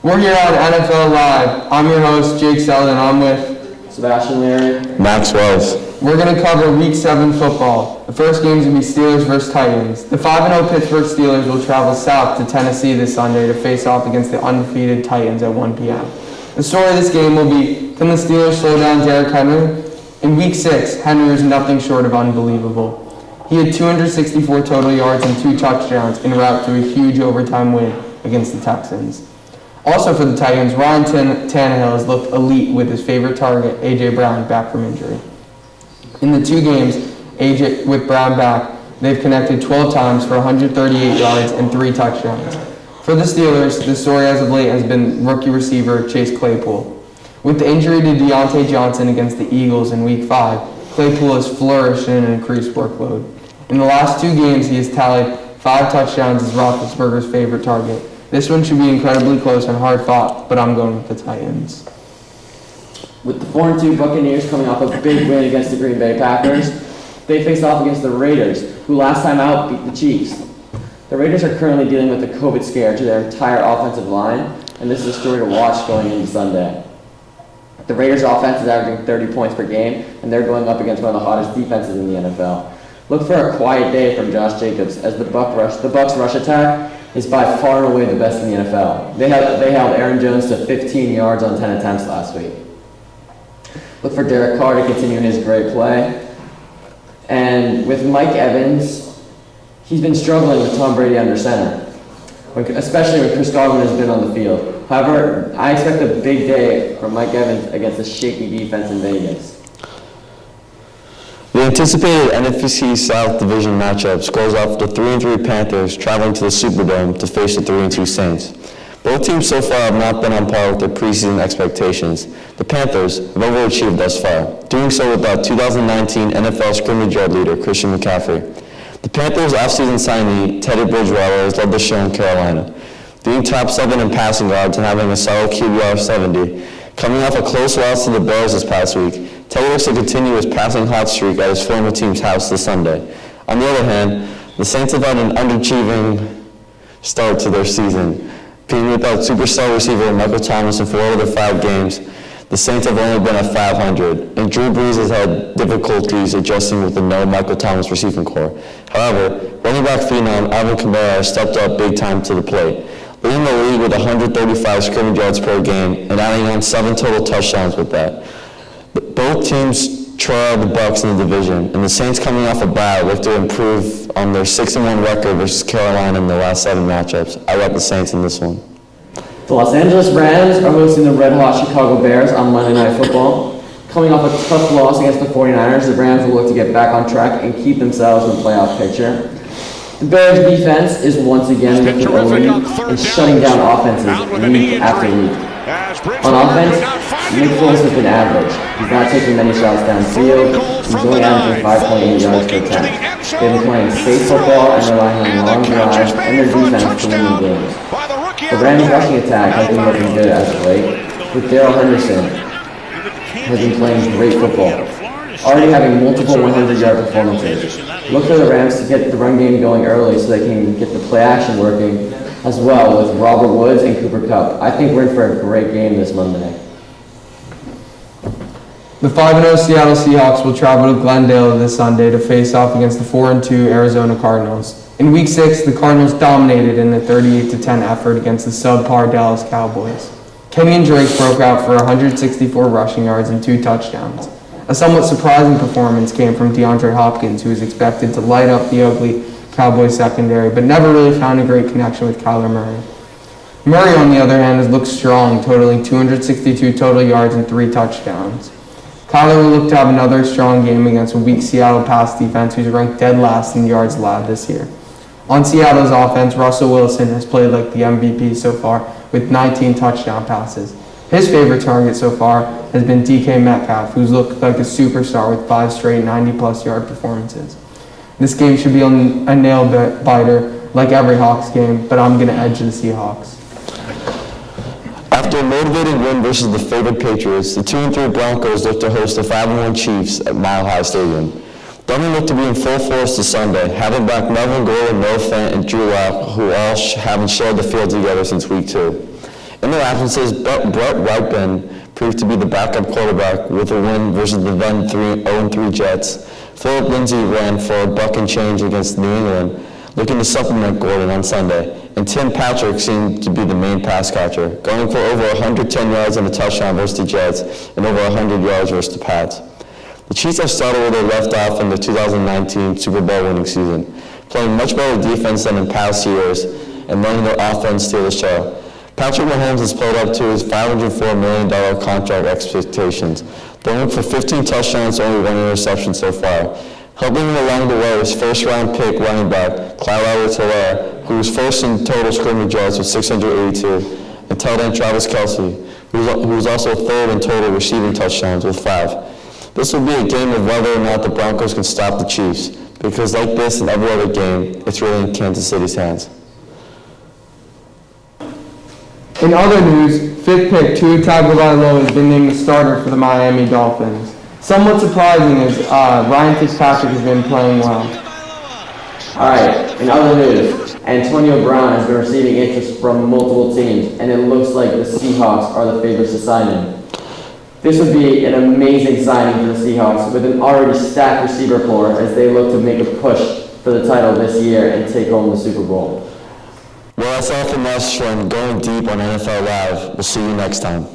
We're here on NFL Live. I'm your host, Jake Selden. I'm with Sebastian Leary. Max Wells. We're going to cover Week 7 football. The first game is going to be Steelers versus Titans. The 5-0 Pittsburgh Steelers will travel south to Tennessee this Sunday to face off against the undefeated Titans at 1 p.m. The story of this game will be, can the Steelers slow down Derrick Henry? In Week 6, Henry was nothing short of unbelievable. He had 264 total yards and 2 touchdowns en route to a huge overtime win against the Texans. Also for the Titans, Ryan Tannehill has looked elite with his favorite target, A.J. Brown, back from injury. In the 2 games, with Brown back, they've connected 12 times for 138 yards and 3 touchdowns. For the Steelers, the story as of late has been rookie receiver Chase Claypool. With the injury to Deontay Johnson against the Eagles in Week 5, Claypool has flourished in an increased workload. In the last 2 games, he has tallied 5 touchdowns as Roethlisberger's favorite target. This one should be incredibly close and hard fought, but I'm going with the Titans. With the 4-2 Buccaneers coming off a big win against the Green Bay Packers, they face off against the Raiders, who last time out beat the Chiefs. The Raiders are currently dealing with the COVID scare to their entire offensive line, and this is a story to watch going into Sunday. The Raiders' offense is averaging 30 points per game, and they're going up against one of the hottest defenses in the NFL. Look for a quiet day from Josh Jacobs, as the Bucs' rush attack is by far and away the best in the NFL. They held Aaron Jones to 15 yards on 10 attempts last week. Look for Derek Carr to continue his great play. And with Mike Evans, he's been struggling with Tom Brady under center, especially when Chris Godwin has been on the field. However, I expect a big day from Mike Evans against a shaky defense in Vegas. The anticipated NFC South Division matchup squares off the 3-3 Panthers traveling to the Superdome to face the 3-2 Saints. Both teams so far have not been on par with their preseason expectations. The Panthers have overachieved thus far, doing so without 2019 NFL scrimmage yard leader Christian McCaffrey. The Panthers' offseason signee Teddy Bridgewater has led the show in Carolina, being top 7 in passing yards and having a solid QBR of 70. Coming off a close loss to the Bears this past week, Teddy looks to continue his passing hot streak at his former team's house this Sunday. On the other hand, the Saints have had an underachieving start to their season. Being without superstar receiver Michael Thomas in 4 of their 5 games, the Saints have only been at .500, and Drew Brees has had difficulties adjusting with the no Michael Thomas receiving core. However, running back phenom Alvin Kamara has stepped up big time to the plate, leading the league with 135 scrimmage yards per game and adding on 7 total touchdowns with that. Both teams trail the Bucs in the division, and the Saints, coming off a bye, look to improve on their 6-1 record versus Carolina in the last 7 matchups. I got the Saints in this one. The Los Angeles Rams are hosting the red-hot Chicago Bears on Monday Night Football. Coming off a tough loss against the 49ers, the Rams will look to get back on track and keep themselves in the playoff picture. The Bears' defense is once again looking elite and shutting down offenses week after week. On offense, Nick Foles has been average. He's not taking many shots downfield. He's only averaging 5.8 yards per attempt. They've been playing safe football and relying on long drives and their defense to win the games. The Rams' rushing attack has been looking good as of late, with Darrell Henderson has been playing great football, already having multiple 100-yard performances. Look for the Rams to get the run game going early so they can get the play action working as well with Robert Woods and Cooper Kupp. I think we're in for a great game this Monday. The 5-0 Seattle Seahawks will travel to Glendale this Sunday to face off against the 4-2 Arizona Cardinals. In Week 6, the Cardinals dominated in a 38-10 effort against the subpar Dallas Cowboys. Kenyon Drake broke out for 164 rushing yards and 2 touchdowns. A somewhat surprising performance came from DeAndre Hopkins, who was expected to light up the ugly Cowboys secondary, but never really found a great connection with Kyler Murray. Murray, on the other hand, has looked strong, totaling 262 total yards and 3 touchdowns. Kyler will look to have another strong game against a weak Seattle pass defense, who's ranked dead last in yards allowed this year. On Seattle's offense, Russell Wilson has played like the MVP so far with 19 touchdown passes. His favorite target so far has been DK Metcalf, who's looked like a superstar with 5 straight 90-plus yard performances. This game should be a nail-biter like every Hawks game, but I'm going to edge the Seahawks. After a motivating win versus the favored Patriots, the 2-3 Broncos look to host the 5-1 Chiefs at Mile High Stadium. Thunder look to be in full force this Sunday, having back Melvin Gordon, Noah Fant, and Drew Lock, who all haven't shared the field together since Week 2. In their absences, Brett Rypien proved to be the backup quarterback with a win versus the then 0-3 Jets. Philip Lindsay ran for a buck and change against New England, looking to supplement Gordon on Sunday, and Tim Patrick seemed to be the main pass catcher, going for over 110 yards and a touchdown versus the Jets and over 100 yards versus the Pats. The Chiefs have started where they left off in the 2019 Super Bowl winning season, playing much better defense than in past years and letting their offense steal the show. Patrick Mahomes has played up to his $504 million contract expectations, throwing for 15 touchdowns and only 1 interception so far. Helping him along the way was first-round pick running back Clyde Edwards-Helaire, who was first in total scrimmage yards with 682, and tight end Travis Kelce, who was also third in total receiving touchdowns with 5. This will be a game of whether or not the Broncos can stop the Chiefs, because like this and every other game, it's really in Kansas City's hands. In other news, fifth pick Tua Tagovailoa has been named the starter for the Miami Dolphins. Somewhat surprising is Ryan Fitzpatrick has been playing well. Alright, in other news, Antonio Brown has been receiving interest from multiple teams, and it looks like the Seahawks are the favorites to sign him. This would be an amazing signing for the Seahawks with an already stacked receiver core as they look to make a push for the title this year and take home the Super Bowl. Well, that's all from us from Going Deep on NFL Live. We'll see you next time.